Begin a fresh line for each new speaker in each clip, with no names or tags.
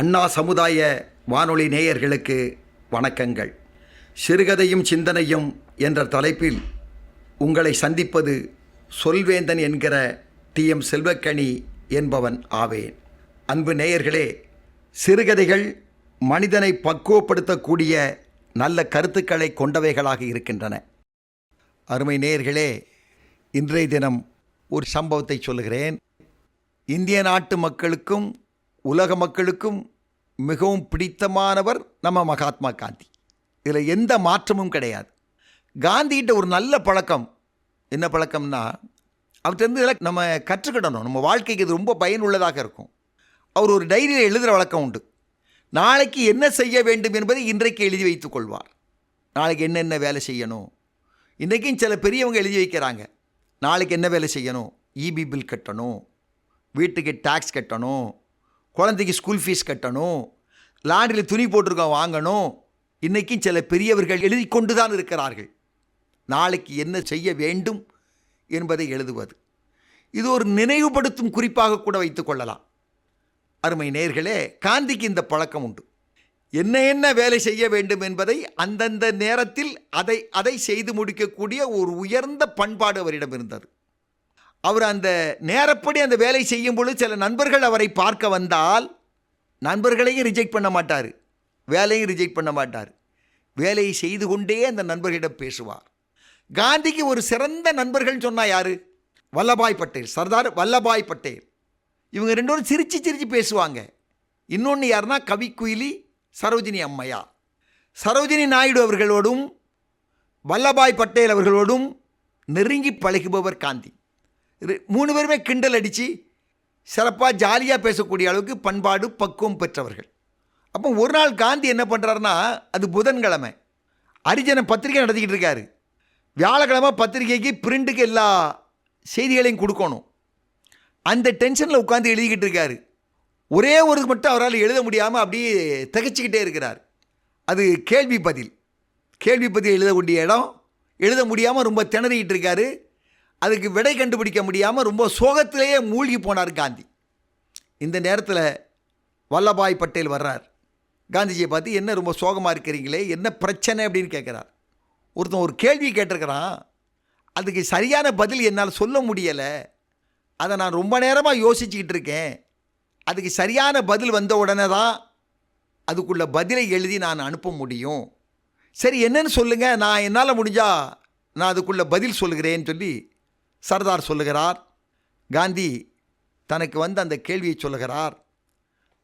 அண்ணா சமுதாய வானொலி நேயர்களுக்கு வணக்கங்கள். சிறுகதையும் சிந்தனையும் என்ற தலைப்பில் உங்களை சந்திப்பது சொல்வேந்தன் என்கிற டி.எம். செல்வக்கனி என்பவன் ஆவேன். அன்பு நேயர்களே, சிறுகதைகள் மனிதனை பக்குவப்படுத்தக்கூடிய நல்ல கருத்துக்களை கொண்டவைகளாக இருக்கின்றன. அருமை நேயர்களே, இன்றைய தினம் ஒரு சம்பவத்தை சொல்லுகிறேன். இந்திய நாட்டு மக்களுக்கும் உலக மக்களுக்கும் மிகவும் பிடித்தமானவர் நம்ம மகாத்மா காந்தி. இதில் எந்த மாற்றமும் கிடையாது. காந்திகிட்ட ஒரு நல்ல பழக்கம், என்ன பழக்கம்னா, அவர்கிட்ட நம்ம கற்றுக்கிடணும். நம்ம வாழ்க்கைக்கு இது ரொம்ப பயனுள்ளதாக இருக்கும். அவர் ஒரு டைரியில் எழுதுகிற வழக்கம் உண்டு. நாளைக்கு என்ன செய்ய வேண்டும் என்பதை இன்றைக்கு எழுதி வைத்துக் கொள்வார். நாளைக்கு என்னென்ன வேலை செய்யணும். இன்றைக்கும் சில பெரியவங்க எழுதி வைக்கிறாங்க. நாளைக்கு என்ன வேலை செய்யணும், இபி பில் கட்டணும், வீட்டுக்கு டேக்ஸ் கட்டணும், குழந்தைக்கு ஸ்கூல் ஃபீஸ் கட்டணும், லாண்டரியில் துணி போட்டிருக்கோம் வாங்கணும். இன்றைக்கும் சில பெரியவர்கள் எழுதி கொண்டு தான் இருக்கிறார்கள். நாளைக்கு என்ன செய்ய வேண்டும் என்பதை எழுதுவது, இது ஒரு நினைவுபடுத்தும் குறிப்பாக கூட வைத்துக் கொள்ளலாம். அருமை நேயர்களே, காந்திக்கு இந்த பழக்கம் உண்டு. என்ன வேலை செய்ய வேண்டும் என்பதை அந்தந்த நேரத்தில் அதை செய்து முடிக்கக்கூடிய ஒரு உயர்ந்த பண்பாடு அவரிடம் இருந்தது. அவர் அந்த நேரப்படி அந்த வேலை செய்யும் பொழுது சில நண்பர்கள் அவரை பார்க்க வந்தால் நண்பர்களையும் ரிஜெக்ட் பண்ண மாட்டார், வேலையும் ரிஜெக்ட் பண்ண மாட்டார். வேலையை செய்து கொண்டே அந்த நண்பர்களிடம் பேசுவார். காந்திக்கு ஒரு சிறந்த நண்பர்கள் சொன்னால் யார்? வல்லபாய் பட்டேல், சர்தார் வல்லபாய் பட்டேல். இவங்க ரெண்டோரும் சிரித்து பேசுவாங்க. இன்னொன்று யாருன்னா கவிக்குயிலி சரோஜினி அம்மையார். சரோஜினி நாயுடு அவர்களோடும் வல்லபாய் பட்டேல் அவர்களோடும் நெருங்கி பழகுபவர் காந்தி. 3 பேருமே கிண்டல் அடித்து சிறப்பாக ஜாலியாக பேசக்கூடிய அளவுக்கு பண்பாடு பக்குவம் பெற்றவர்கள். அப்போ ஒரு நாள் காந்தி என்ன பண்ணுறாருன்னா, அது புதன்கிழமை, ஹரிஜன பத்திரிகை நடத்திக்கிட்டு இருக்காரு. வியாழக்கிழமை பத்திரிகைக்கு பிரிண்ட்டுக்கு எல்லா செய்திகளையும் கொடுக்கணும். அந்த டென்ஷனில் உட்காந்து எழுதிக்கிட்டு இருக்காரு. ஒரே ஒரு மட்டும் அவரால் எழுத முடியாமல் அப்படியே திகைச்சிக்கிட்டே இருக்கிறார். அது கேள்வி பதில் எழுதக்கூடிய இடம், எழுத முடியாமல் ரொம்ப திணறிக்கிட்டு இருக்காரு. அதுக்கு விடை கண்டுபிடிக்க முடியாமல் ரொம்ப சோகத்திலேயே மூழ்கி போனார் காந்தி. இந்த நேரத்தில் வல்லபாய் பட்டேல் வர்றார். காந்திஜியை பார்த்து, என்ன ரொம்ப சோகமாக இருக்கிறீங்களே, என்ன பிரச்சனை அப்படின்னு கேட்குறார். ஒருத்தன் ஒரு கேள்வி கேட்டிருக்கிறான், அதுக்கு சரியான பதில் என்னால் சொல்ல முடியலை, அதை நான் ரொம்ப நேரமாக யோசிச்சுக்கிட்டு இருக்கேன். அதுக்கு சரியான பதில் வந்த உடனே தான் அதுக்குள்ள பதிலை எழுதி நான் அனுப்ப முடியும். சரி, என்னன்னு சொல்லுங்கள், நான் என்னால் முடிஞ்சால் நான் அதுக்குள்ள பதில் சொல்லுகிறேன்னு சொல்லி சர்தார் சொல்லுகிறார். காந்தி தனக்கு வந்து அந்த கேள்வியை சொல்லுகிறார்.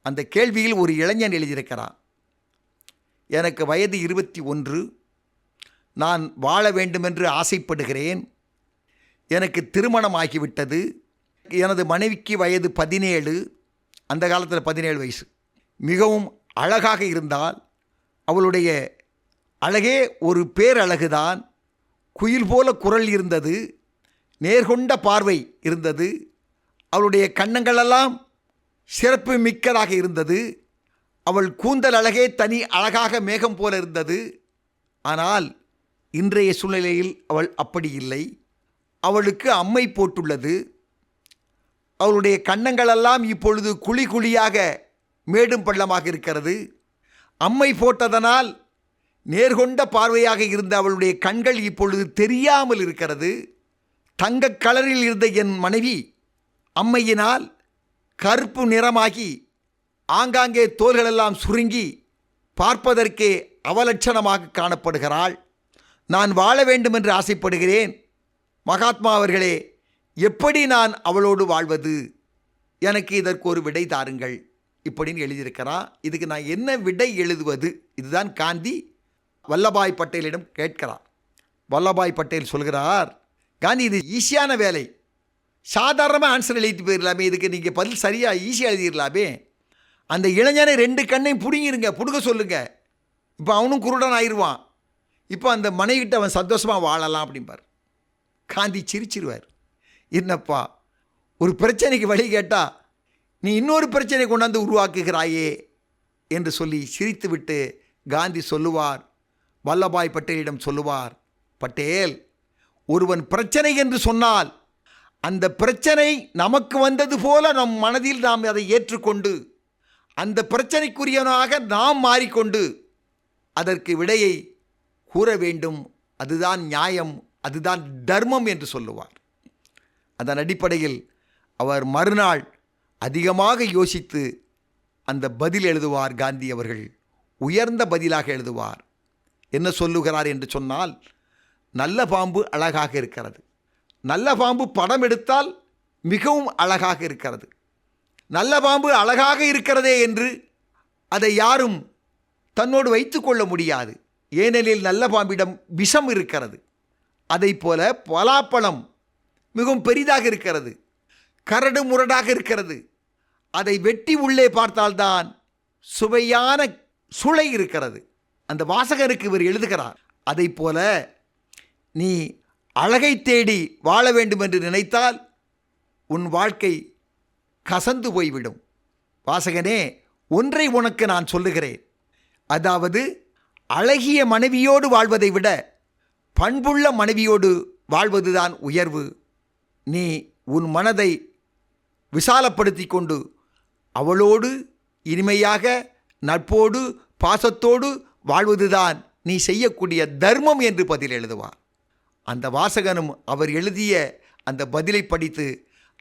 அந்த கேள்வியில் ஒரு இளைஞன் எழுதியிருக்கிறார். எனக்கு வயது 21, நான் வாழ வேண்டுமென்று ஆசைப்படுகிறேன். எனக்கு திருமணம் ஆகிவிட்டது. எனது மனைவிக்கு வயது 17, அந்த காலத்தில் 17 வயசு. மிகவும் அழகாக இருந்தால், அவளுடைய அழகே ஒரு பேரழகுதான். குயில் போல குரல் இருந்தது, நேர்கொண்ட பார்வை இருந்தது, அவளுடைய கன்னங்களெல்லாம் சிறப்பு மிக்கதாக இருந்தது. அவள் கூந்தல் அழகே தனி அழகாக மேகம் போல இருந்தது. ஆனால் இன்றைய சூழ்நிலையில் அவள் அப்படி இல்லை. அவளுக்கு அம்மை போட்டுள்ளது. அவளுடைய கன்னங்களெல்லாம் இப்பொழுது குழி குழியாக மேடும் பள்ளமாக இருக்கிறது. அம்மை போட்டதனால் நேர்கொண்ட பார்வையாக இருந்த அவளுடைய கண்கள் இப்பொழுது தெரியாமல் இருக்கிறது. தங்க கலரில் இருந்த என் மனைவி அம்மையினால் கருப்பு நிறமாகி ஆங்காங்கே தோள்களெல்லாம் சுருங்கி பார்ப்பதற்கே அவலட்சணமாக காணப்படுகிறாள். நான் வாழ வேண்டும் என்று ஆசைப்படுகிறேன். மகாத்மா அவர்களே, எப்படி நான் அவளோடு வாழ்வது? எனக்கு இதற்கு ஒரு விடை தாருங்கள் இப்படின்னு எழுதியிருக்கிறான். இதுக்கு நான் என்ன விடை எழுதுவது? இதுதான் காந்தி வல்லபாய் பட்டேலிடம் கேட்கிறார். வல்லபாய் பட்டேல் சொல்கிறார், காந்தி, இது ஈஸியான வேலை, சாதாரணமாக ஆன்சர் எழுதிட்டு போயிடலாமே, இதுக்கு நீங்கள் பதில் சரியாக ஈஸியாக எழுதிடலாமே. அந்த இளைஞனை 2 கண்ணையும் பிடுங்க சொல்லுங்க. இப்போ அவனும் குருடன் ஆயிடுவான். இப்போ அந்த மனைவிட்ட அவன் சந்தோஷமாக வாழலாம் அப்படிம்பார். காந்தி சிரிச்சிருவார். என்னப்பா, ஒரு பிரச்சனைக்கு வழி கேட்டால் நீ இன்னொரு பிரச்சனை கொண்டாந்து உருவாக்குகிறாயே என்று சொல்லி சிரித்துவிட்டு காந்தி சொல்லுவார், வல்லபாய் பட்டேலிடம் சொல்லுவார், பட்டேல், ஒருவன் பிரச்சனை என்று சொன்னால் அந்த பிரச்சனை நமக்கு வந்தது போல நம் மனதில் நாம் அதை ஏற்றுக்கொண்டு அந்த பிரச்சனைக்குரியவனாக நாம் மாறிக்கொண்டு அதற்கு விடையை கூற வேண்டும். அதுதான் நியாயம், அதுதான் தர்மம் என்று சொல்லுவார். அதன் அடிப்படையில் அவர் மறுநாள் அதிகமாக யோசித்து அந்த பதில் எழுதுவார். காந்தி அவர்கள் உயர்ந்த பதிலாக எழுதுவார். என்ன சொல்லுகிறார் என்று சொன்னால், நல்ல பாம்பு அழகாக இருக்கிறது, நல்ல பாம்பு படம் எடுத்தால் மிகவும் அழகாக இருக்கிறது. நல்ல பாம்பு அழகாக இருக்கிறதே என்று அதை யாரும் தன்னோடு வைத்து கொள்ள முடியாது. ஏனெனில் நல்ல பாம்பிடம் விஷம் இருக்கிறது. அதை போல பலாப்பழம் மிகவும் பெரிதாக இருக்கிறது, கரடு முரடாக இருக்கிறது. அதை வெட்டி உள்ளே பார்த்தால்தான் சுவையான சுளை இருக்கிறது. அந்த வாசகருக்கு இவர் எழுதுகிறார். அதை போல நீ அழகை தேடி வாழ வேண்டும் என்று நினைத்தால் உன் வாழ்க்கை கசந்து போய்விடும். வாசகனே, ஒன்றை உனக்கு நான் சொல்லுகிறேன். அதாவது, அழகிய மனைவியோடு வாழ்வதை விட பண்புள்ள மனைவியோடு வாழ்வதுதான் உயர்வு. நீ உன் மனதை விசாலப்படுத்தி கொண்டு அவளோடு இனிமையாக நட்போடு பாசத்தோடு வாழ்வதுதான் நீ செய்யக்கூடிய தர்மம் என்று பதில் எழுதுவார். அந்த வாசகனும் அவர் எழுதிய அந்த பதிலை படித்து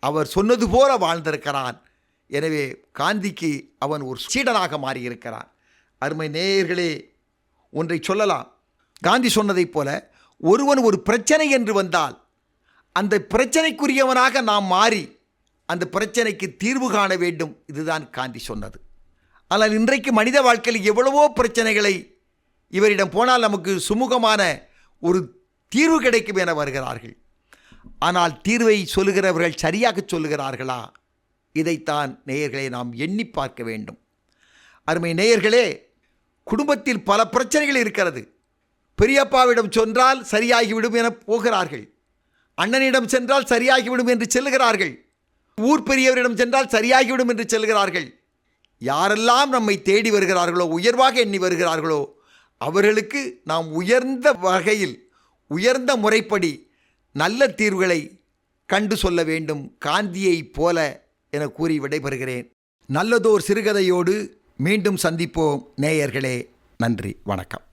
அவர் சொன்னது போல வாழ்ந்திருக்கிறான். எனவே காந்திக்கு அவன் ஒரு சீடனாக மாறியிருக்கிறான். அருமை நேயர்களே, ஒன்றை சொல்லலாம். காந்தி சொன்னதைப் போல ஒருவன் ஒரு பிரச்சனை என்று வந்தால் அந்த பிரச்சனைக்குரியவனாக நாம் மாறி அந்த பிரச்சனைக்கு தீர்வு காண வேண்டும். இதுதான் காந்தி சொன்னது. ஆனால் இன்றைக்கு மனித வாழ்க்கையில் எவ்வளவோ பிரச்சனைகளை இவரிடம் போனால் நமக்கு சுமூகமான ஒரு தீர்வு கிடைக்கும் என வருகிறார்கள். ஆனால் தீர்வை சொல்லுகிறவர்கள் சரியாக சொல்லுகிறார்களா? இதைத்தான் நேயர்களை நாம் எண்ணி பார்க்க வேண்டும். அருமை நேயர்களே, குடும்பத்தில் பல பிரச்சனைகள் இருக்கிறது. பெரியப்பாவிடம் சென்றால் சரியாகிவிடும் என போகிறார்கள். அண்ணனிடம் சென்றால் சரியாகிவிடும் என்று செல்லுகிறார்கள். ஊர் பெரியவரிடம் சென்றால் சரியாகிவிடும் என்று செல்கிறார்கள். யாரெல்லாம் நம்மை தேடி வருகிறார்களோ, உயர்வாக எண்ணி வருகிறார்களோ, அவர்களுக்கு நாம் உயர்ந்த வகையில் உயர்ந்த முறைப்படி நல்ல தீர்வுகளை கண்டு சொல்ல வேண்டும், காந்தியைப் போல என கூறி விடைபெறுகிறேன். நல்லதோர் சிறுகதையோடு மீண்டும் சந்திப்போம் நேயர்களே. நன்றி, வணக்கம்.